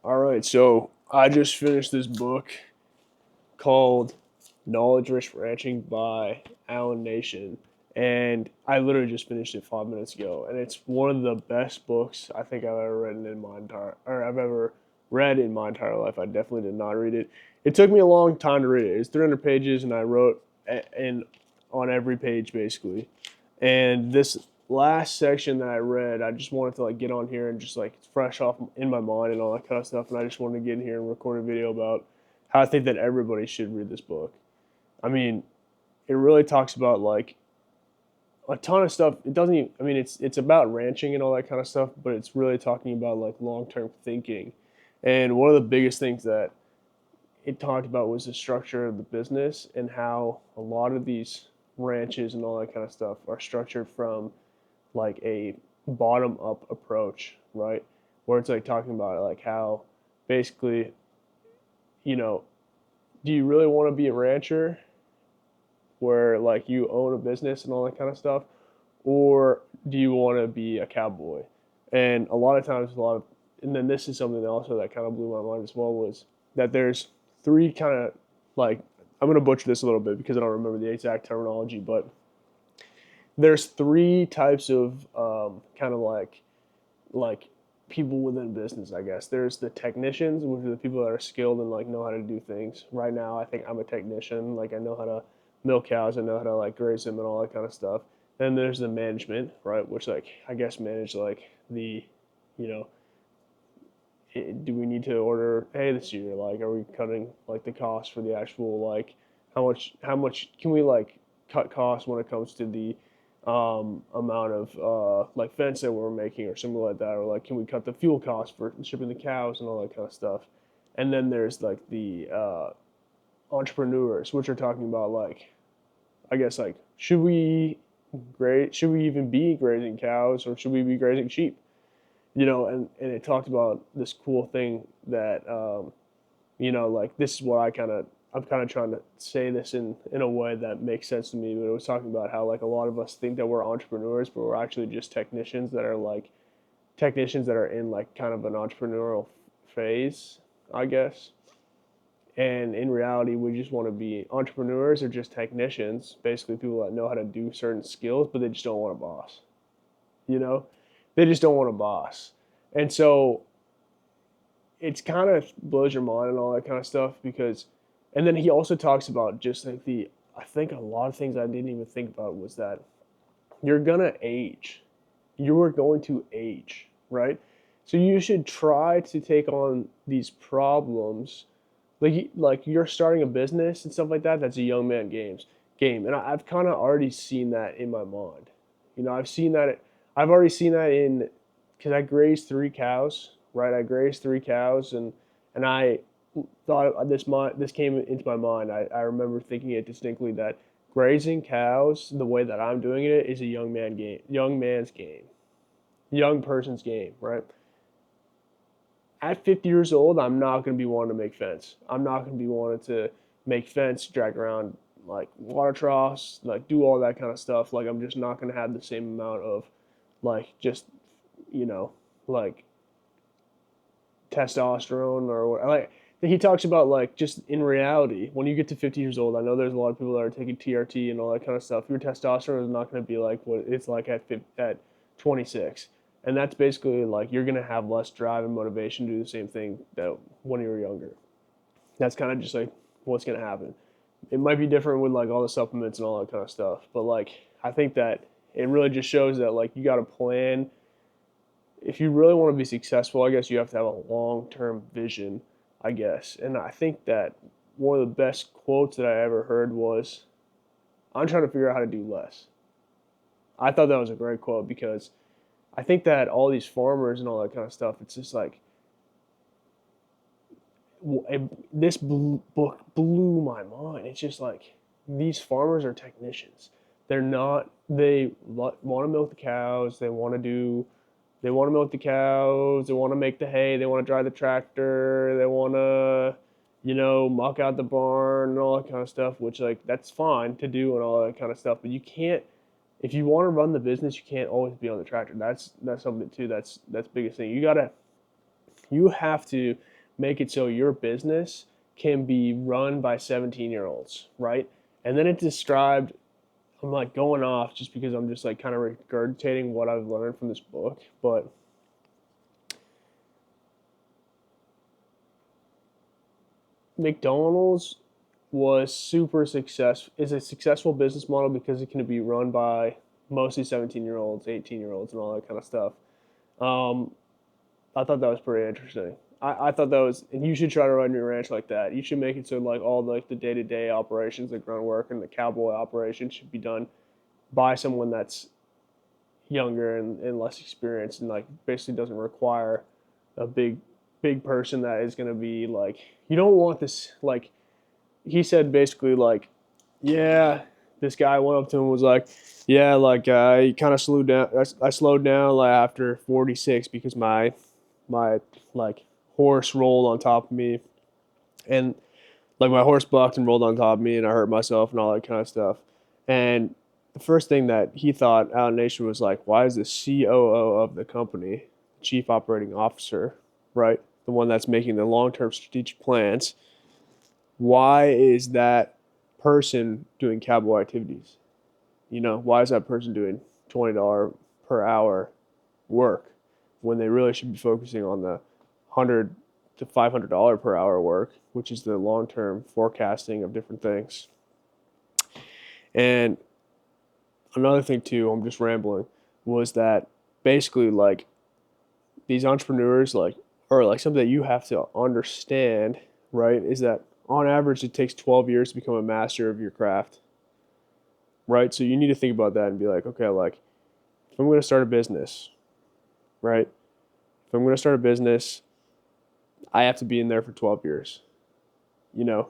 All right, so I just finished this book called Knowledge Rich Ranching by Allan, and I literally just finished it 5 minutes ago, and it's one of the best books I think I've ever read in my entire life. I definitely did not read it. It took me a long time to read it. It's 300 pages, and I wrote in on every page basically. And this last section that I read, I just wanted to get on here and just it's fresh off in my mind and all that kind of stuff. And I just wanted to get in here and record a video about how I think that everybody should read this book. I mean, it really talks about a ton of stuff. It doesn't even, I mean, it's about ranching and all that kind of stuff, but it's really talking about long term thinking. And one of the biggest things that it talked about was the structure of the business and how a lot of these ranches and all that kind of stuff are structured from a bottom up approach, right? Where it's talking about how basically, you know, do you really want to be a rancher where you own a business and all that kind of stuff, or do you want to be a cowboy? And a lot of times, and then this is something also that kind of blew my mind as well, was that there's three kind of I'm going to butcher this a little bit because I don't remember the exact terminology, but there's three types of kind of like people within business, I guess. There's the technicians, which are the people that are skilled and know how to do things. Right now, I think I'm a technician. I know how to milk cows, I know how to graze them and all that kind of stuff. Then there's the management, right, which I guess manage the, you know, do we need to order hay this year? Are we cutting the cost for the actual how much can we cut costs when it comes to the amount of fence that we're making or something like that, or can we cut the fuel costs for shipping the cows and all that kind of stuff. And then there's the entrepreneurs, which are talking about I guess should we even be grazing cows or should we be grazing sheep? And it talked about this cool thing that this is what I'm kind of trying to say this in a way that makes sense to me. But it was talking about how a lot of us think that we're entrepreneurs, but we're actually just technicians that are in kind of an entrepreneurial phase, I guess. And in reality, we just want to be entrepreneurs or just technicians, basically people that know how to do certain skills, but they just don't want a boss. You know, they just don't want a boss. And so it's kind of blows your mind and all that kind of stuff because, and then he also talks about just I think a lot of things I didn't even think about was that you're gonna age. You are going to age, right? So you should try to take on these problems, you're starting a business and stuff like that. That's a young man game, and I've kind of already seen that in my mind. I've already seen that in because I grazed three cows, right? I grazed three cows, and I thought this came into my mind. I remember thinking it distinctly that grazing cows the way that I'm doing it is a young man's game, young person's game, right? At 50 years old, I'm not going to be wanting to make fence. I'm not going to be wanting to make fence, drag around water troughs, do all that kind of stuff. I'm just not going to have the same amount of just you know like testosterone or what. He talks about just in reality when you get to 50 years old. I know there's a lot of people that are taking TRT and all that kind of stuff. Your testosterone is not going to be like what it's like at 26, and that's basically you're going to have less drive and motivation to do the same thing that when you were younger. That's kind of just what's going to happen. It might be different with all the supplements and all that kind of stuff, but I think that it really just shows that you got to plan. If you really want to be successful, I guess you have to have a long-term vision, I guess. And I think that one of the best quotes that I ever heard was, I'm trying to figure out how to do less. I thought that was a great quote because I think that all these farmers and all that kind of stuff, it's just this book blew my mind. It's just these farmers are technicians. They want to milk the cows. They want to milk the cows. They want to make the hay. They want to drive the tractor. They want to, muck out the barn and all that kind of stuff, which that's fine to do and all that kind of stuff. But you can't, if you want to run the business, you can't always be on the tractor. That's something too. That's the biggest thing. You have to make it so your business can be run by 17-year-olds, right? And then it described, I'm like going off just because I'm just like kind of regurgitating what I've learned from this book, but McDonald's was super successful, is a successful business model because it can be run by mostly 17-year-olds, 18-year-olds, and all that kind of stuff. Um, I thought that was pretty interesting. I thought that was, and you should try to run your ranch like that. You should make it so like all like the day to day operations, the grunt work, and the cowboy operation should be done by someone that's younger and less experienced, and like basically doesn't require a big person that is going to be like, you don't want this, like he said basically like, yeah, this guy went up to him and was like, yeah, like I kind of slowed down. I slowed down like after 46 because my like horse rolled on top of me, and like my horse bucked and rolled on top of me, and I hurt myself and all that kind of stuff. And the first thing that he thought Allan Nation was like, why is the COO of the company, Chief Operating Officer, right, the one that's making the long term strategic plans, why is that person doing cowboy activities? You know, why is that person doing $20 per hour work when they really should be focusing on the $100 to $500 per hour work, which is the long term forecasting of different things? And another thing too, I'm just rambling, was that basically like these entrepreneurs like, or like something that you have to understand, right, is that on average it takes 12 years to become a master of your craft, right? So you need to think about that and be like, okay, like if I'm going to start a business, right? If I'm going to start a business, I have to be in there for 12 years. You know,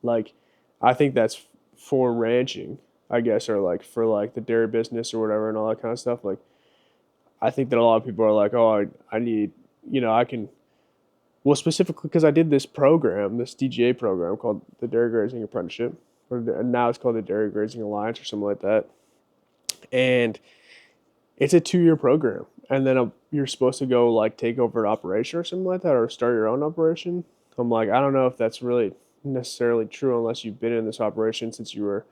like I think that's for ranching, I guess, or like for like the dairy business or whatever and all that kind of stuff. Like I think that a lot of people are like, oh, I need, you know, I can, well, specifically because I did this program, this DGA program called the Dairy Grazing Apprenticeship, or now it's called the Dairy Grazing Alliance or something like that. And it's a 2-year program. And then you're supposed to go like take over an operation or something like that, or start your own operation. I'm like, I don't know if that's really necessarily true unless you've been in this operation since you were,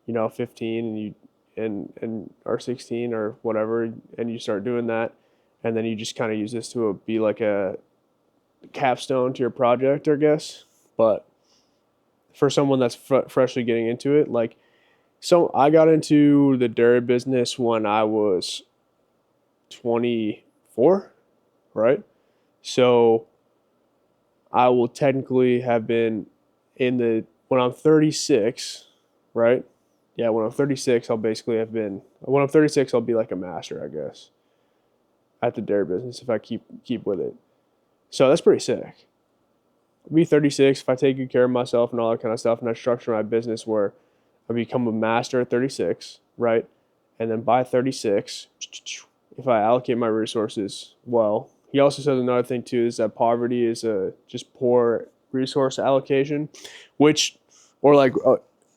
15 and you and or 16 or whatever, and you start doing that, and then you just kind of use this to be like a capstone to your project, I guess. But for someone that's freshly getting into it, like, so I got into the dairy business when I was 24, right? So I will technically have been in the, when I'm 36, right? Yeah, when I'm 36, I'll basically have been, when I'm 36, I'll be like a master, I guess, at the dairy business if I keep with it. So that's pretty sick. I'll be 36 if I take good care of myself and all that kind of stuff, and I structure my business where I become a master at 36, right? And then by 36, if I allocate my resources well. He also says another thing too is that poverty is just poor resource allocation, which, or like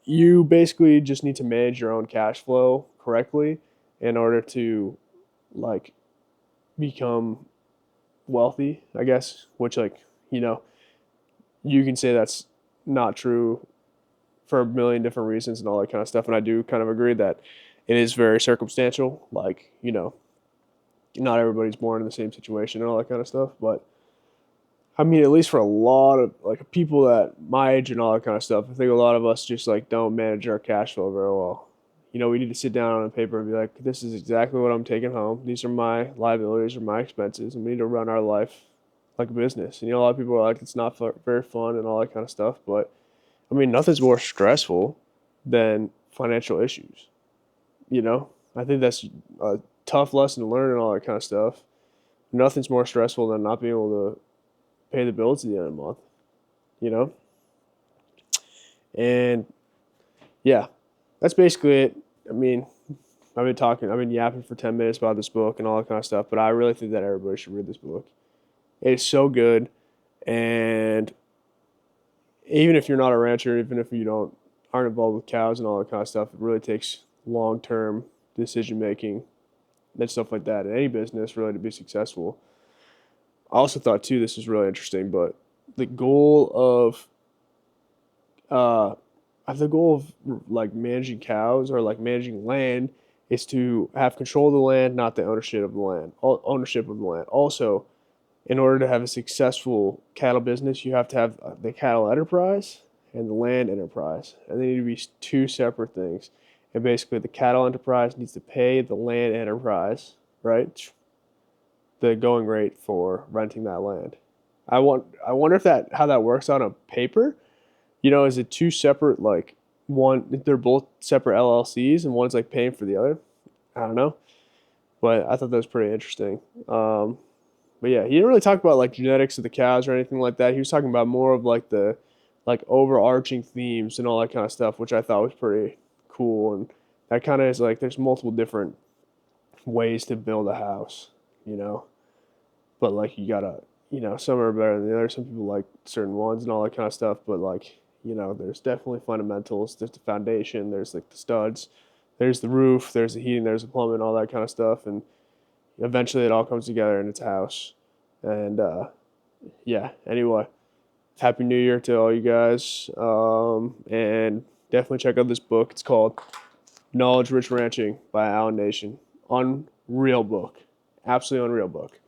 you basically just need to manage your own cash flow correctly in order to like become wealthy, I guess, which like, you know, you can say that's not true for a million different reasons and all that kind of stuff. And I do kind of agree that it is very circumstantial. Like, not everybody's born in the same situation and all that kind of stuff. But I mean, at least for a lot of like people that my age and all that kind of stuff, I think a lot of us just like don't manage our cash flow very well. We need to sit down on paper and be like, this is exactly what I'm taking home. These are my liabilities or my expenses, and we need to run our life like a business. And a lot of people are like, it's not very fun and all that kind of stuff. But I mean, nothing's more stressful than financial issues. I think that's a tough lesson to learn and all that kind of stuff. Nothing's more stressful than not being able to pay the bills at the end of the month, you know? And yeah, that's basically it. I mean, I've been yapping for 10 minutes about this book and all that kind of stuff, but I really think that everybody should read this book. It's so good. And even if you're not a rancher, even if you aren't involved with cows and all that kind of stuff, it really takes long-term decision making and stuff like that in any business really to be successful. I also thought too this was really interesting, but the goal of the goal of like managing cows or like managing land is to have control of the land, not the ownership of the land. Ownership of the land. Also, in order to have a successful cattle business, you have to have the cattle enterprise and the land enterprise, and they need to be two separate things. And basically, the cattle enterprise needs to pay the land enterprise, right, the going rate for renting that land. I wonder if that how that works on a paper. Is it two separate like one? They're both separate LLCs, and one's like paying for the other. I don't know, but I thought that was pretty interesting. But yeah, he didn't really talk about like genetics of the cows or anything like that. He was talking about more of like the like overarching themes and all that kind of stuff, which I thought was pretty cool. And that kind of is like there's multiple different ways to build a house, you know. But like you gotta, some are better than the others. Some people like certain ones and all that kind of stuff. But like, there's definitely fundamentals. There's the foundation. There's like the studs. There's the roof. There's the heating. There's the plumbing. All that kind of stuff. And eventually, it all comes together in its house. And yeah. Anyway, Happy New Year to all you guys. And definitely check out this book. It's called Knowledge Rich Ranching by Allan. Unreal book. Absolutely unreal book.